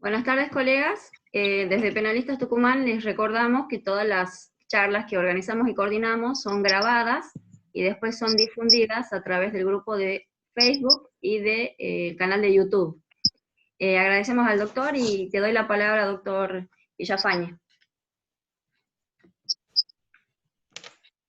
Buenas tardes, colegas. Desde Penalistas Tucumán les recordamos que todas las charlas que organizamos y coordinamos son grabadas y después son difundidas a través del grupo de Facebook y del canal de YouTube. Agradecemos al doctor y te doy la palabra, doctor Villafañe.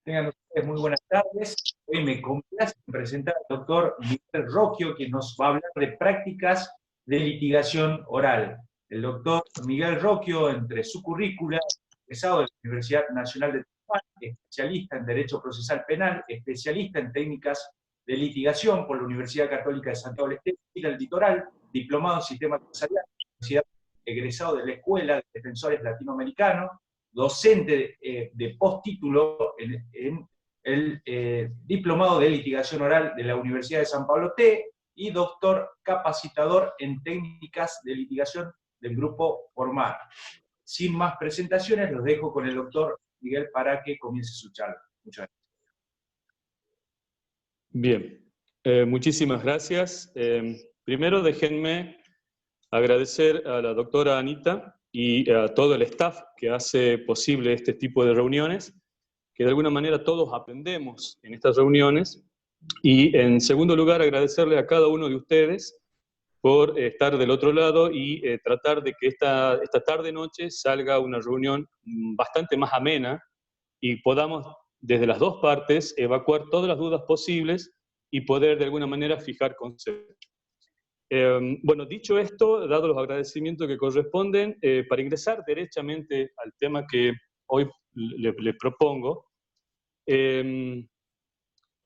Tengan ustedes muy buenas tardes. Hoy me complace presentar al doctor Miguel Rocchio, que nos va a hablar de prácticas de litigación oral. El doctor Miguel Rocchio, entre su currícula, egresado de la Universidad Nacional de Tucumán, especialista en Derecho Procesal Penal, especialista en técnicas de litigación por la Universidad Católica de Santiago del Estero y del Litoral, diplomado en Sistema Empresarial, universidad egresado de la Escuela de Defensores Latinoamericanos, docente de postítulo en el Diplomado de Litigación Oral de la Universidad de San Pablo T y doctor capacitador en técnicas de litigación del Grupo Formar. Sin más presentaciones, los dejo con el doctor Miguel para que comience su charla. Muchas gracias. Bien, muchísimas gracias. Primero déjenme agradecer a la doctora Anita y a todo el staff que hace posible este tipo de reuniones, que de alguna manera todos aprendemos en estas reuniones. Y en segundo lugar, agradecerle a cada uno de ustedes por estar del otro lado y tratar de que esta tarde-noche salga una reunión bastante más amena y podamos, desde las dos partes, evacuar todas las dudas posibles y poder de alguna manera fijar conceptos. Bueno, dicho esto, dado los agradecimientos que corresponden, para ingresar derechamente al tema que hoy le propongo,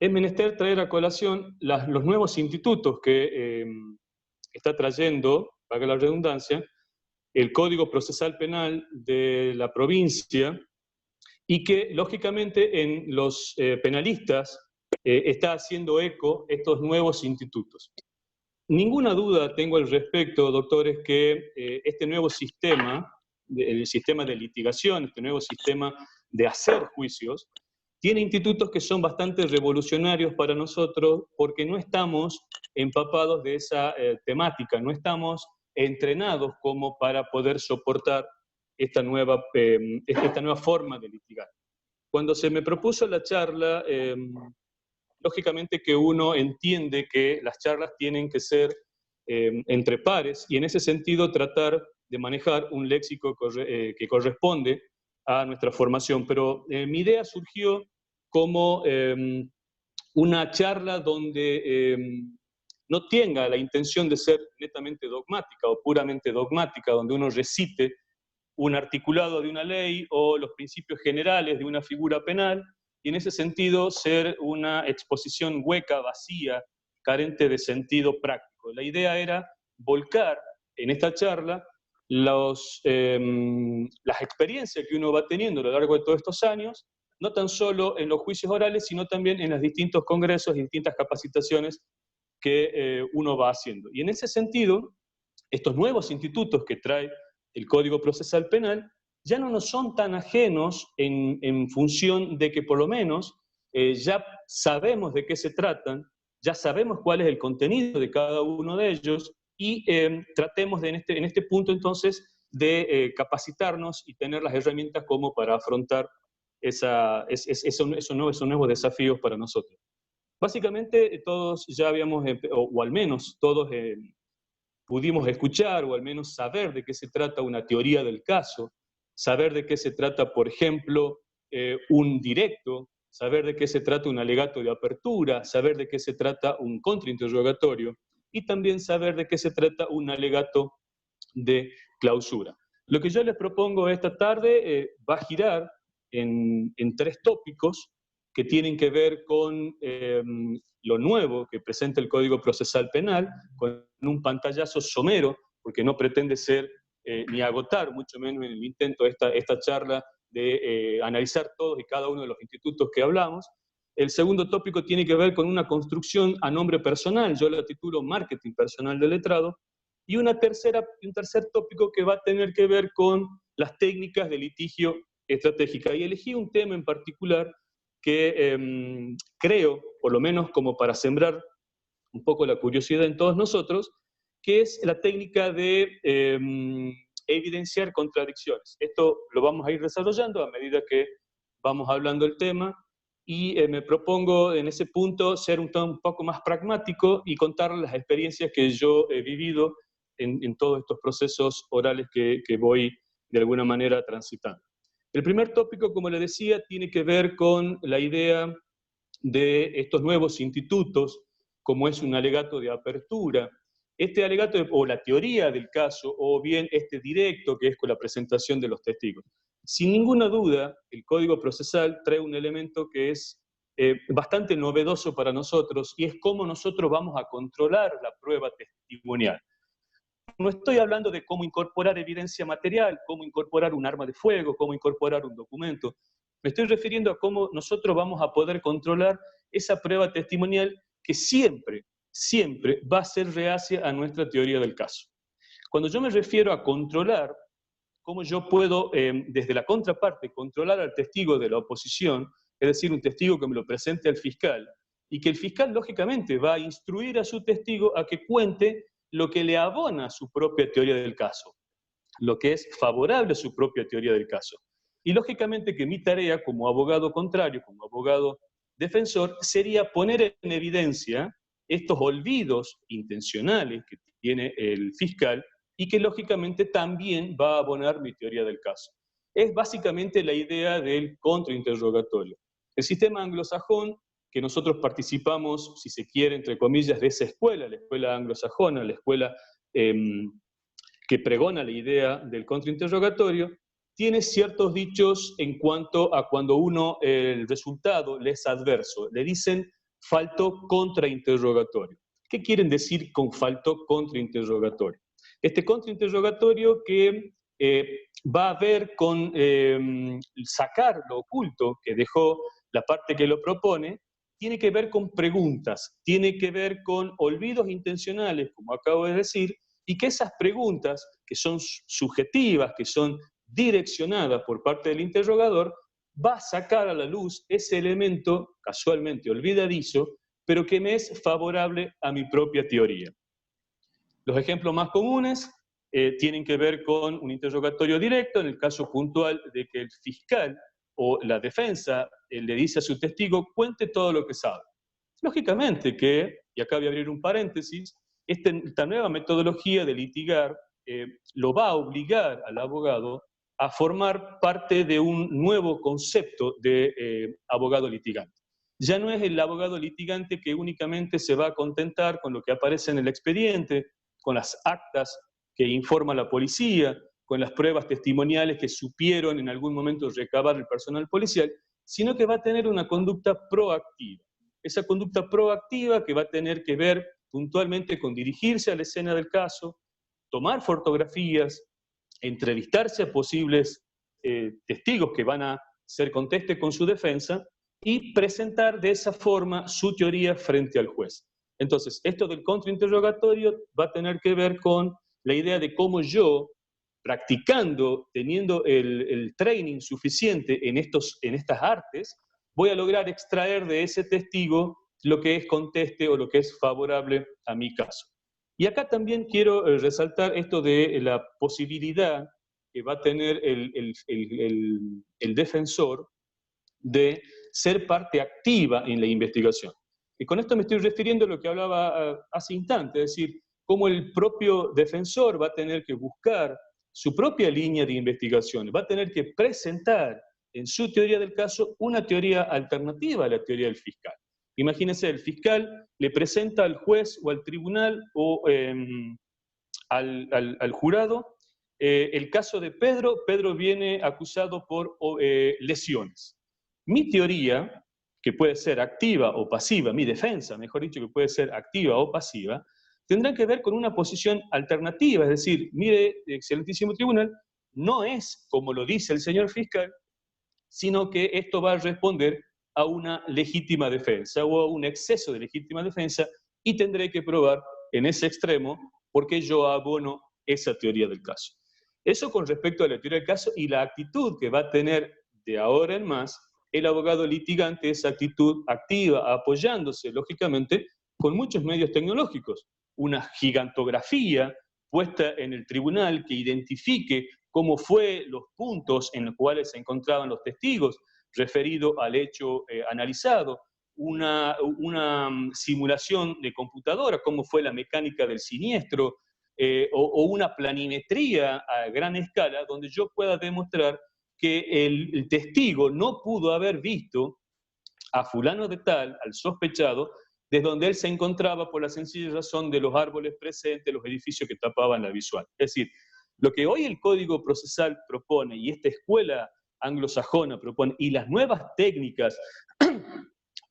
es menester traer a colación los nuevos institutos que está trayendo, valga la redundancia, el Código Procesal Penal de la provincia y que, lógicamente, en los penalistas está haciendo eco estos nuevos institutos. Ninguna duda tengo al respecto, doctores, que este nuevo sistema, el sistema de litigación, este nuevo sistema de hacer juicios, tiene institutos que son bastante revolucionarios para nosotros porque no estamos empapados de esa temática, no estamos entrenados como para poder soportar esta nueva forma de litigar. Cuando se me propuso la charla, lógicamente que uno entiende que las charlas tienen que ser entre pares y en ese sentido tratar de manejar un léxico que corresponde a nuestra formación. Pero mi idea surgió como una charla donde no tenga la intención de ser netamente dogmática o puramente dogmática, donde uno recite un articulado de una ley o los principios generales de una figura penal, y en ese sentido ser una exposición hueca, vacía, carente de sentido práctico. La idea era volcar en esta charla las experiencias que uno va teniendo a lo largo de todos estos años, no tan solo en los juicios orales, sino también en los distintos congresos y distintas capacitaciones que uno va haciendo. Y en ese sentido, estos nuevos institutos que trae el Código Procesal Penal ya no nos son tan ajenos en función de que por lo menos ya sabemos de qué se tratan, ya sabemos cuál es el contenido de cada uno de ellos y tratemos en este punto entonces de capacitarnos y tener las herramientas como para afrontar esos nuevos desafíos para nosotros. Básicamente todos ya habíamos, o al menos todos pudimos escuchar o al menos saber de qué se trata una teoría del caso, saber de qué se trata, por ejemplo, un directo, saber de qué se trata un alegato de apertura, saber de qué se trata un contrainterrogatorio y también saber de qué se trata un alegato de clausura. Lo que yo les propongo esta tarde va a girar en tres tópicos que tienen que ver con lo nuevo que presenta el Código Procesal Penal, con un pantallazo somero, porque no pretende ser ni agotar, mucho menos en el intento de esta charla, de analizar todos y cada uno de los institutos que hablamos. El segundo tópico tiene que ver con una construcción a nombre personal, yo la titulo Marketing Personal del Letrado, y un tercer tópico que va a tener que ver con las técnicas de litigio estratégica. Y elegí un tema en particular que creo, por lo menos como para sembrar un poco la curiosidad en todos nosotros, que es la técnica de evidenciar contradicciones. Esto lo vamos a ir desarrollando a medida que vamos hablando del tema, y me propongo en ese punto ser un poco más pragmático y contar las experiencias que yo he vivido en todos estos procesos orales que voy de alguna manera transitando. El primer tópico, como le decía, tiene que ver con la idea de estos nuevos institutos, como es un alegato de apertura. Este alegato, o la teoría del caso, o bien este directo, que es con la presentación de los testigos. Sin ninguna duda, el Código Procesal trae un elemento que es bastante novedoso para nosotros, y es cómo nosotros vamos a controlar la prueba testimonial. No estoy hablando de cómo incorporar evidencia material, cómo incorporar un arma de fuego, cómo incorporar un documento. Me estoy refiriendo a cómo nosotros vamos a poder controlar esa prueba testimonial que siempre va a ser reacia a nuestra teoría del caso. Cuando yo me refiero a controlar, cómo yo puedo, desde la contraparte, controlar al testigo de la oposición, es decir, un testigo que me lo presente al fiscal, y que el fiscal, lógicamente, va a instruir a su testigo a que cuente lo que le abona a su propia teoría del caso, lo que es favorable a su propia teoría del caso. Y lógicamente que mi tarea como abogado contrario, como abogado defensor, sería poner en evidencia estos olvidos intencionales que tiene el fiscal y que lógicamente también va a abonar mi teoría del caso. Es básicamente la idea del contrainterrogatorio. El sistema anglosajón, que nosotros participamos, si se quiere, entre comillas, de esa escuela, la escuela anglosajona, la escuela que pregona la idea del contrainterrogatorio, tiene ciertos dichos en cuanto a cuando el resultado le es adverso. Le dicen faltó contrainterrogatorio. ¿Qué quieren decir con faltó contrainterrogatorio? Este contrainterrogatorio que va a ver con sacar lo oculto que dejó la parte que lo propone, tiene que ver con preguntas, tiene que ver con olvidos intencionales, como acabo de decir, y que esas preguntas, que son subjetivas, que son direccionadas por parte del interrogador, va a sacar a la luz ese elemento casualmente olvidadizo, pero que me es favorable a mi propia teoría. Los ejemplos más comunes tienen que ver con un interrogatorio directo, en el caso puntual de que el fiscal o la defensa le dice a su testigo, cuente todo lo que sabe. Lógicamente que, y acá voy a abrir un paréntesis, esta nueva metodología de litigar lo va a obligar al abogado a formar parte de un nuevo concepto de abogado litigante. Ya no es el abogado litigante que únicamente se va a contentar con lo que aparece en el expediente, con las actas que informa la policía, con las pruebas testimoniales que supieron en algún momento recabar el personal policial, sino que va a tener una conducta proactiva. Esa conducta proactiva que va a tener que ver puntualmente con dirigirse a la escena del caso, tomar fotografías, entrevistarse a posibles testigos que van a ser conteste con su defensa y presentar de esa forma su teoría frente al juez. Entonces, esto del contrainterrogatorio va a tener que ver con la idea de cómo yo, practicando, teniendo el training suficiente en estas artes, voy a lograr extraer de ese testigo lo que es conteste o lo que es favorable a mi caso. Y acá también quiero resaltar esto de la posibilidad que va a tener el defensor de ser parte activa en la investigación. Y con esto me estoy refiriendo a lo que hablaba hace instante, es decir, cómo el propio defensor va a tener que buscar su propia línea de investigación, va a tener que presentar en su teoría del caso una teoría alternativa a la teoría del fiscal. Imagínense, el fiscal le presenta al juez o al tribunal o al jurado el caso de Pedro. Pedro viene acusado por lesiones. Mi teoría, que puede ser activa o pasiva, mi defensa, mejor dicho, que puede ser activa o pasiva, tendrá que ver con una posición alternativa, es decir, mire, excelentísimo tribunal, no es como lo dice el señor fiscal, sino que esto va a responder a una legítima defensa o a un exceso de legítima defensa y tendré que probar en ese extremo por qué yo abono esa teoría del caso. Eso con respecto a la teoría del caso y la actitud que va a tener de ahora en más el abogado litigante, esa actitud activa, apoyándose, lógicamente, con muchos medios tecnológicos. una gigantografía puesta en el tribunal que identifique cómo fue los puntos en los cuales se encontraban los testigos referido al hecho analizado, una simulación de computadora, cómo fue la mecánica del siniestro, o una planimetría a gran escala donde yo pueda demostrar que el testigo no pudo haber visto a fulano de tal, al sospechado, desde donde él se encontraba por la sencilla razón de los árboles presentes, los edificios que tapaban la visual. Es decir, lo que hoy el Código Procesal propone, y esta escuela anglosajona propone, y las nuevas técnicas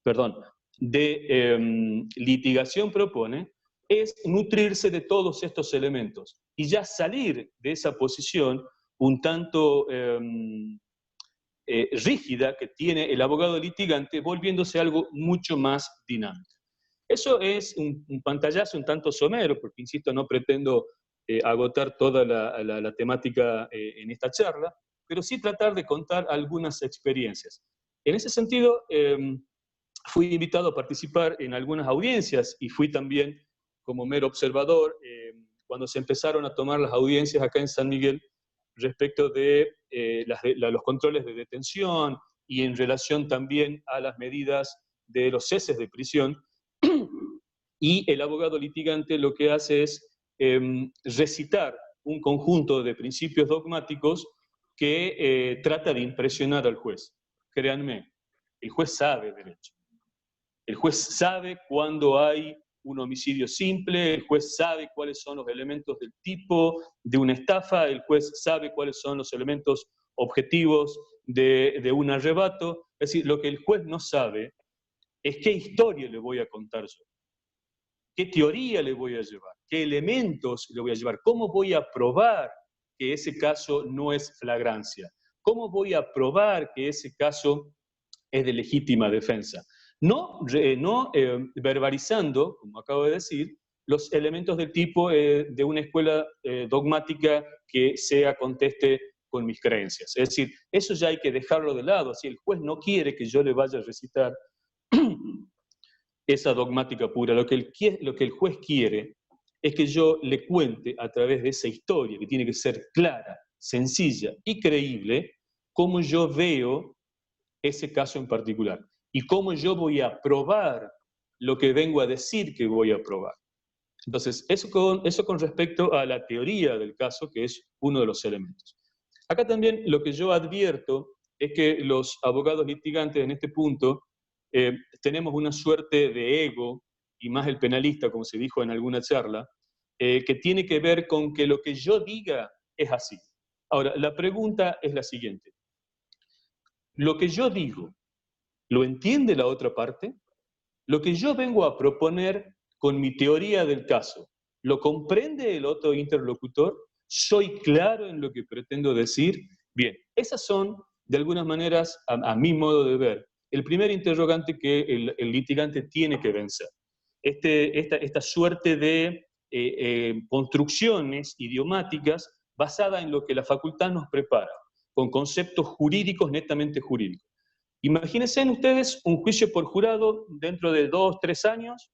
perdón, de litigación propone, es nutrirse de todos estos elementos y ya salir de esa posición un tanto rígida que tiene el abogado litigante, volviéndose algo mucho más dinámico. Eso es un pantallazo un tanto somero, porque insisto, no pretendo agotar toda la temática en esta charla, pero sí tratar de contar algunas experiencias. En ese sentido, fui invitado a participar en algunas audiencias y fui también como mero observador cuando se empezaron a tomar las audiencias acá en San Miguel respecto de los controles de detención y en relación también a las medidas de los ceses de prisión. Y el abogado litigante lo que hace es recitar un conjunto de principios dogmáticos que trata de impresionar al juez. Créanme, el juez sabe derecho. El juez sabe cuándo hay un homicidio simple, el juez sabe cuáles son los elementos del tipo de una estafa, el juez sabe cuáles son los elementos objetivos de un arrebato. Es decir, lo que el juez no sabe es qué historia le voy a contar yo, qué teoría le voy a llevar, qué elementos le voy a llevar, cómo voy a probar que ese caso no es flagrancia, cómo voy a probar que ese caso es de legítima defensa. No verbalizando, como acabo de decir, los elementos del tipo de una escuela dogmática que sea conteste con mis creencias. Es decir, eso ya hay que dejarlo de lado. Si el juez no quiere que yo le vaya a recitar esa dogmática pura, lo que el juez quiere es que yo le cuente a través de esa historia, que tiene que ser clara, sencilla y creíble, cómo yo veo ese caso en particular y cómo yo voy a probar lo que vengo a decir que voy a probar. Entonces, eso con respecto a la teoría del caso, que es uno de los elementos. Acá también lo que yo advierto es que los abogados litigantes en este punto tenemos una suerte de ego, y más el penalista, como se dijo en alguna charla, que tiene que ver con que lo que yo diga es así. Ahora, la pregunta es la siguiente. Lo que yo digo, ¿lo entiende la otra parte? Lo que yo vengo a proponer con mi teoría del caso, ¿lo comprende el otro interlocutor? ¿Soy claro en lo que pretendo decir? Bien, esas son, de algunas maneras, a mi modo de ver, el primer interrogante que el litigante tiene que vencer. Esta suerte de construcciones idiomáticas basada en lo que la facultad nos prepara, con conceptos jurídicos, netamente jurídicos. Imagínense ustedes un juicio por jurado dentro de 2 o 3 años,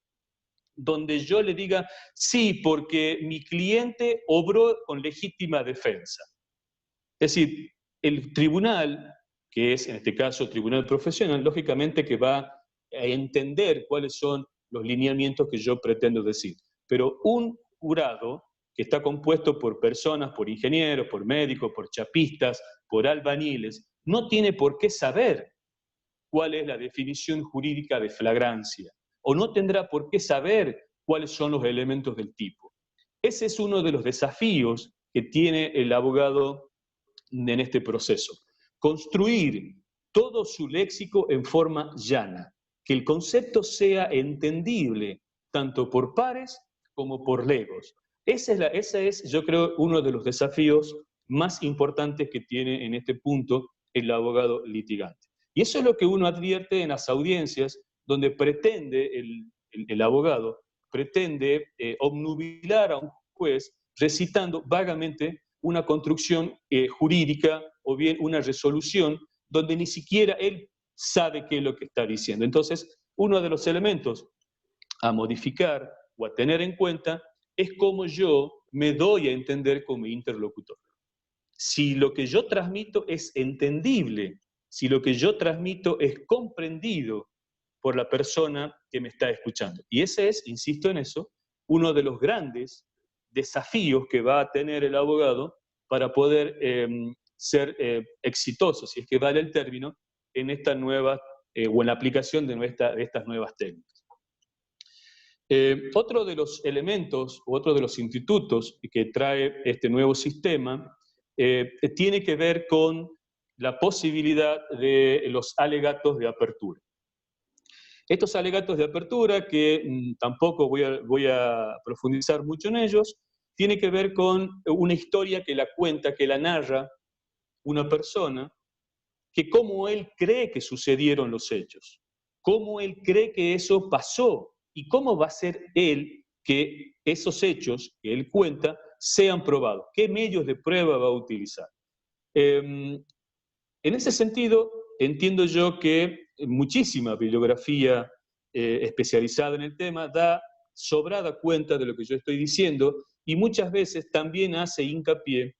donde yo le diga, sí, porque mi cliente obró con legítima defensa. Es decir, el tribunal, que es en este caso tribunal profesional, lógicamente que va a entender cuáles son los lineamientos que yo pretendo decir. Pero un jurado que está compuesto por personas, por ingenieros, por médicos, por chapistas, por albañiles, no tiene por qué saber cuál es la definición jurídica de flagrancia, o no tendrá por qué saber cuáles son los elementos del tipo. Ese es uno de los desafíos que tiene el abogado en este proceso. Construir todo su léxico en forma llana, que el concepto sea entendible tanto por pares como por legos. Ese es, yo creo, uno de los desafíos más importantes que tiene en este punto el abogado litigante. Y eso es lo que uno advierte en las audiencias donde pretende el abogado, pretende obnubilar a un juez recitando vagamente una construcción jurídica o bien una resolución donde ni siquiera él sabe qué es lo que está diciendo. Entonces, uno de los elementos a modificar o a tener en cuenta es cómo yo me doy a entender con mi interlocutor. Si lo que yo transmito es entendible, si lo que yo transmito es comprendido por la persona que me está escuchando. Y ese es, insisto en eso, uno de los grandes desafíos que va a tener el abogado para poder ser exitoso, si es que vale el término, en esta nueva, o en la aplicación de estas nuevas técnicas. Otro de los elementos, otro de los institutos que trae este nuevo sistema, tiene que ver con la posibilidad de los alegatos de apertura. Estos alegatos de apertura, que tampoco voy a profundizar mucho en ellos, tiene que ver con una historia que la cuenta, que la narra una persona, que cómo él cree que sucedieron los hechos, cómo él cree que eso pasó y cómo va a ser él que esos hechos que él cuenta sean probados, qué medios de prueba va a utilizar. En ese sentido, entiendo yo que muchísima bibliografía especializada en el tema da sobrada cuenta de lo que yo estoy diciendo y muchas veces también hace hincapié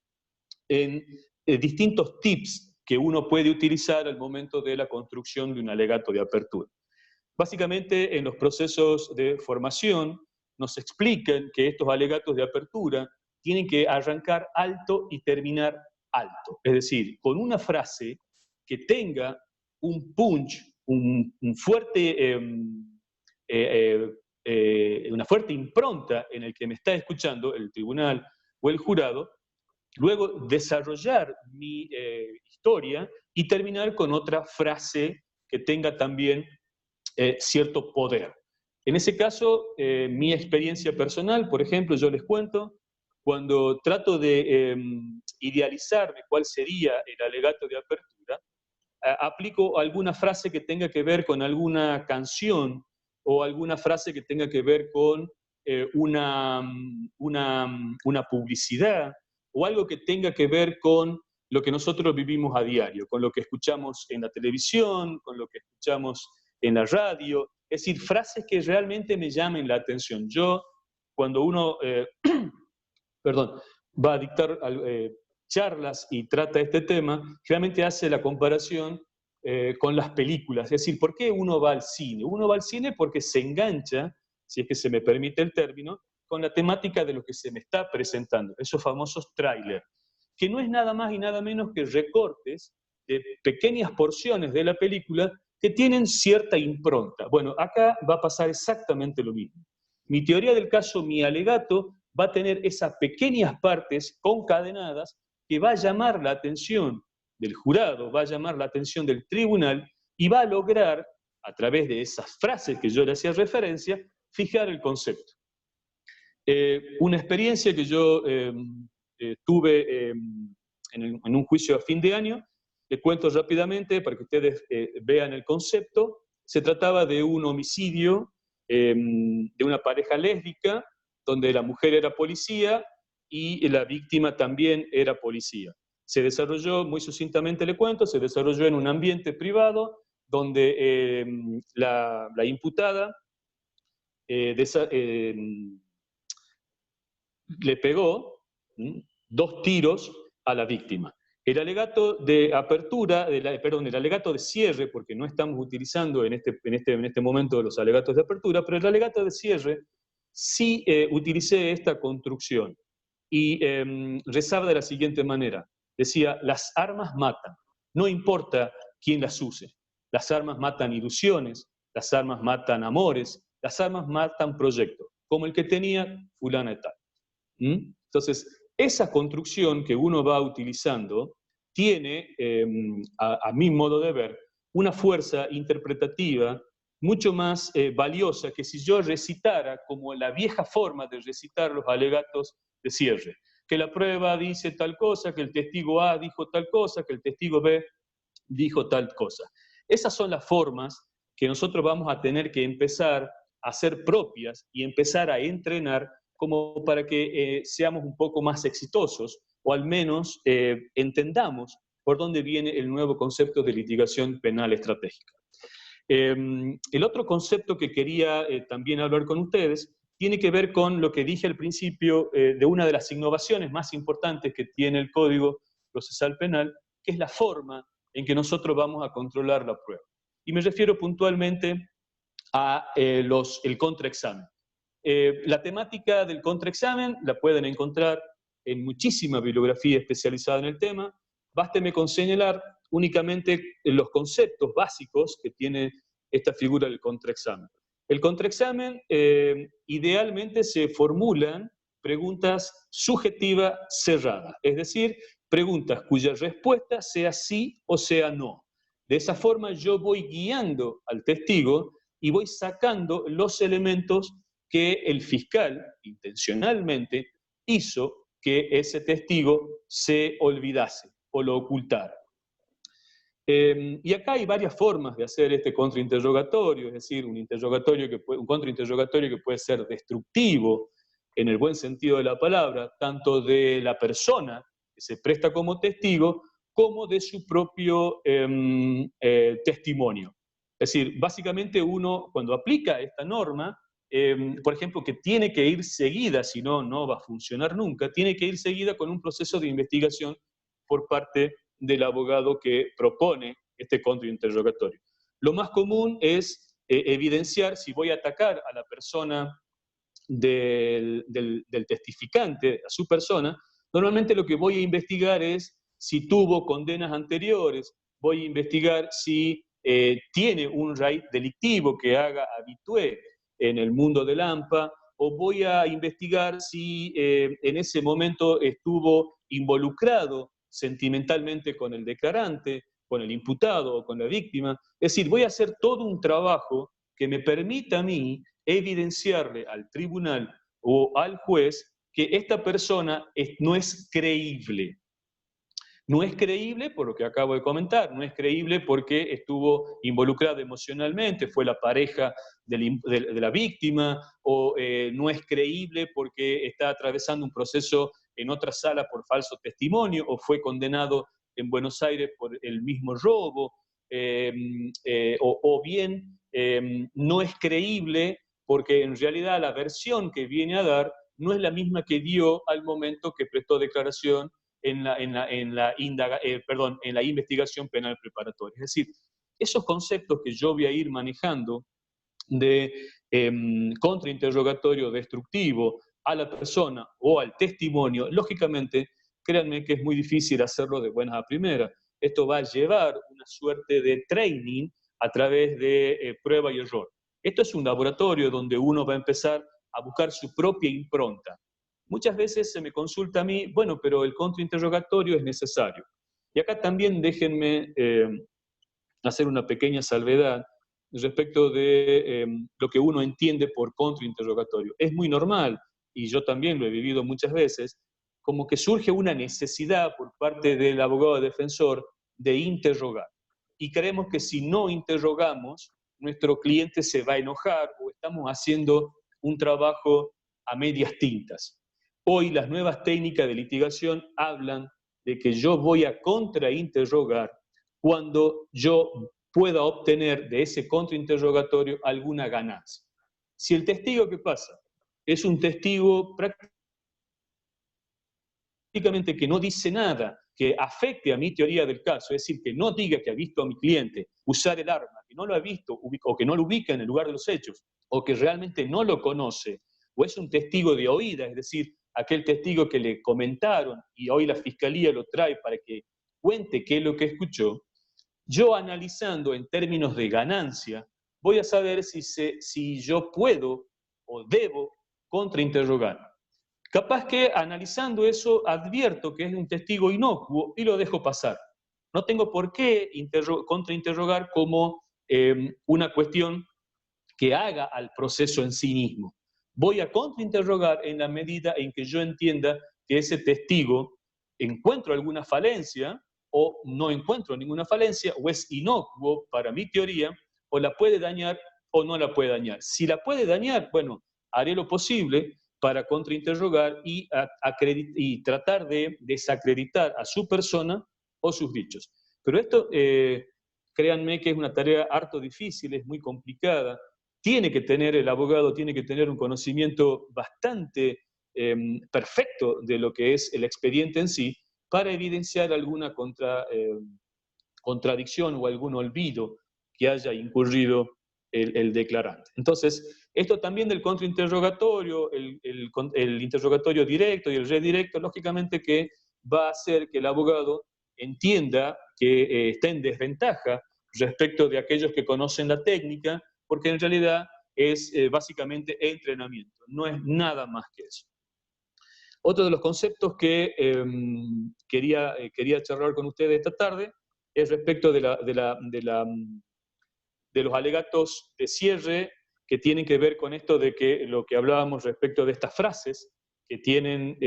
en distintos tips que uno puede utilizar al momento de la construcción de un alegato de apertura. Básicamente, en los procesos de formación nos explican que estos alegatos de apertura tienen que arrancar alto y terminar alto. Es decir, con una frase que tenga un punch, una fuerte impronta en el que me está escuchando el tribunal o el jurado, luego desarrollar mi historia y terminar con otra frase que tenga también cierto poder. En ese caso, mi experiencia personal, por ejemplo, yo les cuento, cuando trato de idealizarme cuál sería el alegato de apertura, aplico alguna frase que tenga que ver con alguna canción o alguna frase que tenga que ver con una publicidad o algo que tenga que ver con lo que nosotros vivimos a diario, con lo que escuchamos en la televisión, con lo que escuchamos en la radio, es decir, frases que realmente me llamen la atención. Yo, cuando uno va a dictar charlas y trata este tema, realmente hace la comparación con las películas. Es decir, ¿por qué uno va al cine? Uno va al cine porque se engancha, si es que se me permite el término, con la temática de lo que se me está presentando, esos famosos trailers, que no es nada más y nada menos que recortes de pequeñas porciones de la película que tienen cierta impronta. Bueno, acá va a pasar exactamente lo mismo. Mi teoría del caso, mi alegato, va a tener esas pequeñas partes concadenadas que va a llamar la atención del jurado, va a llamar la atención del tribunal y va a lograr, a través de esas frases que yo le hacía referencia, fijar el concepto. Una experiencia que yo tuve en un juicio a fin de año, les cuento rápidamente para que ustedes vean el concepto. Se trataba de un homicidio de una pareja lésbica, donde la mujer era policía y la víctima también era policía. Se desarrolló, muy sucintamente le cuento, se desarrolló en un ambiente privado, donde la imputada le pegó 2 tiros a la víctima. El alegato de apertura, el alegato de cierre, porque no estamos utilizando en este momento los alegatos de apertura, pero el alegato de cierre sí utilicé esta construcción y rezaba de la siguiente manera. Decía, las armas matan, no importa quién las use. Las armas matan ilusiones, las armas matan amores, las armas matan proyectos, como el que tenía fulana y tal. Entonces, esa construcción que uno va utilizando tiene, a mi modo de ver, una fuerza interpretativa mucho más valiosa que si yo recitara como la vieja forma de recitar los alegatos de cierre. Que la prueba dice tal cosa, que el testigo A dijo tal cosa, que el testigo B dijo tal cosa. Esas son las formas que nosotros vamos a tener que empezar a hacer propias y empezar a entrenar como para que seamos un poco más exitosos o al menos entendamos por dónde viene el nuevo concepto de litigación penal estratégica. El otro concepto que quería también hablar con ustedes tiene que ver con lo que dije al principio de una de las innovaciones más importantes que tiene el Código Procesal Penal, que es la forma en que nosotros vamos a controlar la prueba. Y me refiero puntualmente a el contraexamen. La temática del contraexamen la pueden encontrar en muchísima bibliografía especializada en el tema. Básteme con señalar únicamente los conceptos básicos que tiene esta figura del contraexamen. El contraexamen idealmente se formulan preguntas subjetivas cerradas, es decir, preguntas cuya respuesta sea sí o sea no. De esa forma yo voy guiando al testigo y voy sacando los elementos que el fiscal intencionalmente hizo que ese testigo se olvidase o lo ocultara. Y acá hay varias formas de hacer este contrainterrogatorio, es decir, un contrainterrogatorio que puede ser destructivo, en el buen sentido de la palabra, tanto de la persona que se presta como testigo, como de su propio testimonio. Es decir, básicamente uno, cuando aplica esta norma, por ejemplo, que tiene que ir seguida, si no, no va a funcionar nunca, tiene que ir seguida con un proceso de investigación por parte del abogado que propone este contrainterrogatorio. Lo más común es evidenciar, si voy a atacar a la persona del testificante, a su persona, normalmente lo que voy a investigar es si tuvo condenas anteriores, voy a investigar si tiene un raíz delictivo que haga habitué en el mundo del AMPA, o voy a investigar si en ese momento estuvo involucrado sentimentalmente con el declarante, con el imputado o con la víctima. Es decir, voy a hacer todo un trabajo que me permita a mí evidenciarle al tribunal o al juez que esta persona no es creíble. No es creíble por lo que acabo de comentar, no es creíble porque estuvo involucrada emocionalmente, fue la pareja de la víctima, o no es creíble porque está atravesando un proceso en otra sala por falso testimonio, o fue condenado en Buenos Aires por el mismo robo, o bien no es creíble porque en realidad la versión que viene a dar no es la misma que dio al momento que prestó declaración en la investigación penal preparatoria. Es decir, esos conceptos que yo voy a ir manejando de contrainterrogatorio destructivo a la persona o al testimonio, lógicamente, créanme que es muy difícil hacerlo de buenas a primeras. Esto va a llevar una suerte de training a través de prueba y error. Esto es un laboratorio donde uno va a empezar a buscar su propia impronta. Muchas veces se me consulta a mí, bueno, pero el contrainterrogatorio es necesario. Y acá también déjenme hacer una pequeña salvedad respecto de lo que uno entiende por contrainterrogatorio. Es muy normal, y yo también lo he vivido muchas veces, como que surge una necesidad por parte del abogado defensor de interrogar. Y creemos que si no interrogamos, nuestro cliente se va a enojar o estamos haciendo un trabajo a medias tintas. Hoy las nuevas técnicas de litigación hablan de que yo voy a contrainterrogar cuando yo pueda obtener de ese contrainterrogatorio alguna ganancia. Si el testigo, ¿qué pasa? Es un testigo prácticamente que no dice nada que afecte a mi teoría del caso, es decir, que no diga que ha visto a mi cliente usar el arma, que no lo ha visto o que no lo ubica en el lugar de los hechos, o que realmente no lo conoce, o es un testigo de oída, es decir, aquel testigo que le comentaron y hoy la fiscalía lo trae para que cuente qué es lo que escuchó, yo analizando en términos de ganancia, voy a saber si yo puedo o debo contrainterrogar. Capaz que analizando eso advierto que es un testigo inocuo y lo dejo pasar. No tengo por qué contrainterrogar como una cuestión que haga al proceso en sí mismo. Voy a contrainterrogar en la medida en que yo entienda que ese testigo encuentro alguna falencia o no encuentro ninguna falencia, o es inocuo para mi teoría, o la puede dañar o no la puede dañar. Si la puede dañar, bueno, haré lo posible para contrainterrogar y tratar de desacreditar a su persona o sus dichos. Pero esto, créanme que es una tarea harto difícil, es muy complicada, el abogado tiene que tener un conocimiento bastante perfecto de lo que es el expediente en sí, para evidenciar alguna contradicción o algún olvido que haya incurrido el declarante. Entonces, esto también del contrainterrogatorio, el interrogatorio directo y el redirecto, lógicamente que va a hacer que el abogado entienda que está en desventaja respecto de aquellos que conocen la técnica, porque en realidad es básicamente entrenamiento, no es nada más que eso. Otro de los conceptos que quería charlar con ustedes esta tarde es respecto de los alegatos de cierre, que tienen que ver con esto de que lo que hablábamos respecto de estas frases, que tienen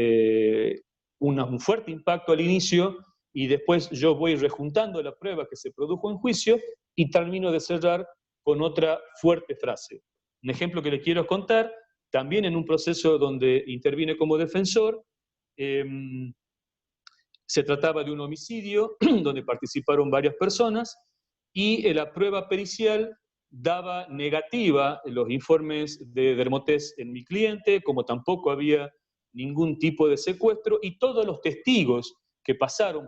un fuerte impacto al inicio, y después yo voy rejuntando la prueba que se produjo en juicio y termino de cerrar con otra fuerte frase. Un ejemplo que les quiero contar, también en un proceso donde intervine como defensor, se trataba de un homicidio donde participaron varias personas, y la prueba pericial daba negativa los informes de dermotest en mi cliente, como tampoco había ningún tipo de secuestro, y todos los testigos que pasaron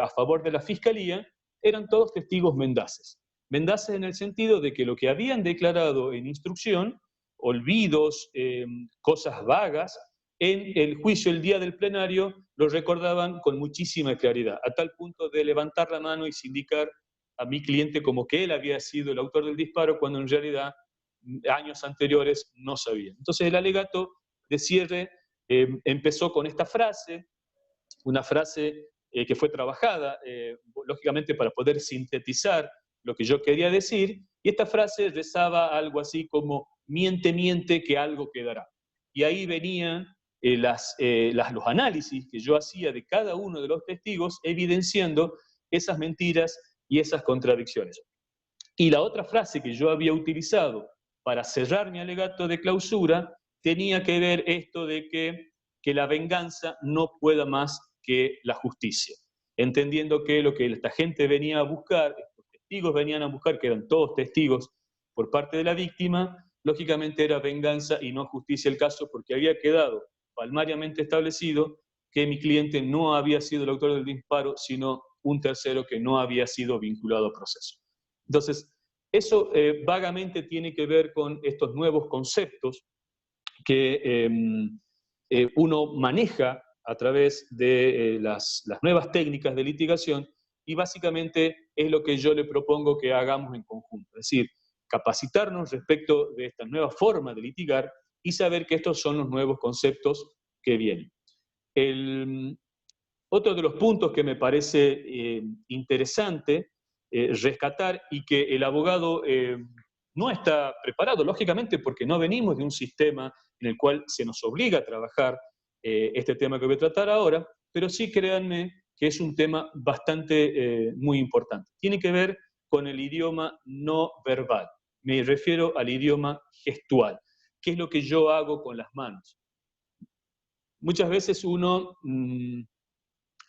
a favor de la fiscalía eran todos testigos mendaces. Mendaces en el sentido de que lo que habían declarado en instrucción, olvidos, cosas vagas, en el juicio el día del plenario lo recordaban con muchísima claridad, a tal punto de levantar la mano y sindicar a mi cliente como que él había sido el autor del disparo, cuando en realidad años anteriores no sabía. Entonces el alegato de cierre empezó con esta frase, una frase que fue trabajada, lógicamente para poder sintetizar lo que yo quería decir, y esta frase rezaba algo así como: miente, miente, que algo quedará. Y ahí venían los análisis que yo hacía de cada uno de los testigos, evidenciando esas mentiras y esas contradicciones. Y la otra frase que yo había utilizado para cerrar mi alegato de clausura tenía que ver esto de que la venganza no pueda más que la justicia, entendiendo que lo que esta gente venía a buscar, estos testigos venían a buscar, que eran todos testigos por parte de la víctima, lógicamente era venganza y no justicia el caso, porque había quedado palmariamente establecido que mi cliente no había sido el autor del disparo, sino un tercero que no había sido vinculado al proceso. Entonces, eso vagamente tiene que ver con estos nuevos conceptos que uno maneja a través de las nuevas técnicas de litigación, y básicamente es lo que yo le propongo que hagamos en conjunto, es decir, capacitarnos respecto de esta nueva forma de litigar y saber que estos son los nuevos conceptos que vienen. Otro de los puntos que me parece interesante rescatar, y que el abogado no está preparado, lógicamente porque no venimos de un sistema en el cual se nos obliga a trabajar este tema que voy a tratar ahora, pero sí créanme que es un tema bastante muy importante. Tiene que ver con el idioma no verbal. Me refiero al idioma gestual. ¿Qué es lo que yo hago con las manos? Muchas veces uno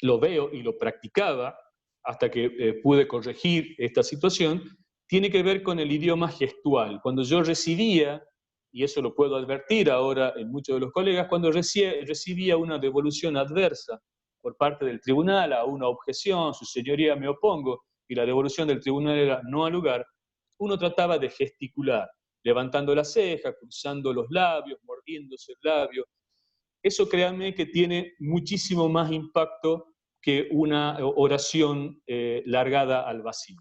lo veo y lo practicaba hasta que pude corregir esta situación, tiene que ver con el idioma gestual. Cuando yo recibía, y eso lo puedo advertir ahora en muchos de los colegas, cuando recibía una devolución adversa por parte del tribunal a una objeción, su señoría me opongo, y la devolución del tribunal era no al lugar, uno trataba de gesticular, levantando la ceja, cruzando los labios, mordiéndose el labio. Eso, créanme, que tiene muchísimo más impacto que una oración largada al vacío.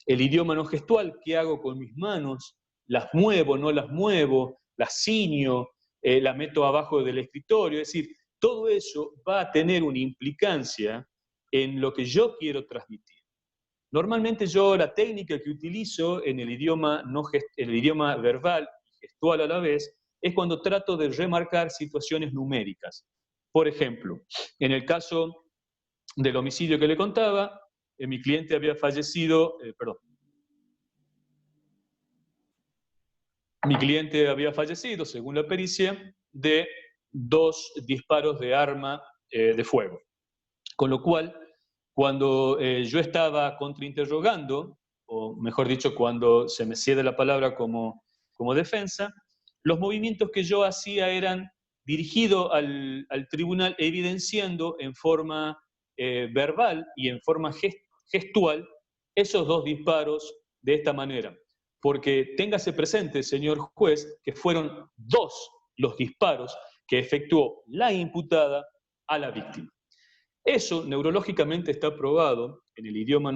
El idioma no gestual, ¿qué hago con mis manos? ¿Las muevo, no las muevo? ¿Las ciño? ¿La meto abajo del escritorio? Es decir, todo eso va a tener una implicancia en lo que yo quiero transmitir. Normalmente yo la técnica que utilizo en el idioma verbal y gestual a la vez es cuando trato de remarcar situaciones numéricas. Por ejemplo, en el caso del homicidio que le contaba, mi cliente había fallecido, mi cliente había fallecido, según la pericia, de 2 disparos de arma de fuego. Con lo cual, cuando yo estaba contrainterrogando, o mejor dicho, cuando se me cede la palabra como como defensa, los movimientos que yo hacía eran dirigidos al tribunal, evidenciando en forma verbal y en forma gestual esos dos disparos de esta manera. Porque téngase presente, señor juez, que fueron 2 los disparos que efectuó la imputada a la víctima. Eso neurológicamente está probado en el idioma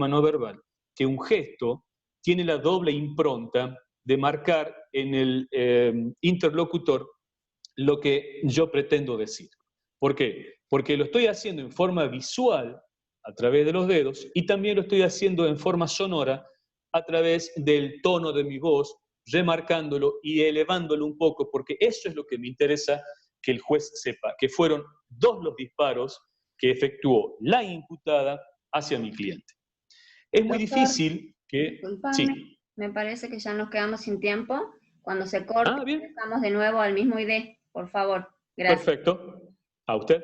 no verbal, que un gesto tiene la doble impronta de marcar en el interlocutor lo que yo pretendo decir. ¿Por qué? Porque lo estoy haciendo en forma visual, a través de los dedos, y también lo estoy haciendo en forma sonora, a través del tono de mi voz, remarcándolo y elevándolo un poco, porque eso es lo que me interesa que el juez sepa, que fueron 2 los disparos que efectuó la imputada hacia mi cliente. Es muy difícil que... Sí. Me parece que ya nos quedamos sin tiempo. Cuando se corte, bien. empezamos de nuevo al mismo ID, por favor. Gracias. Perfecto. A usted.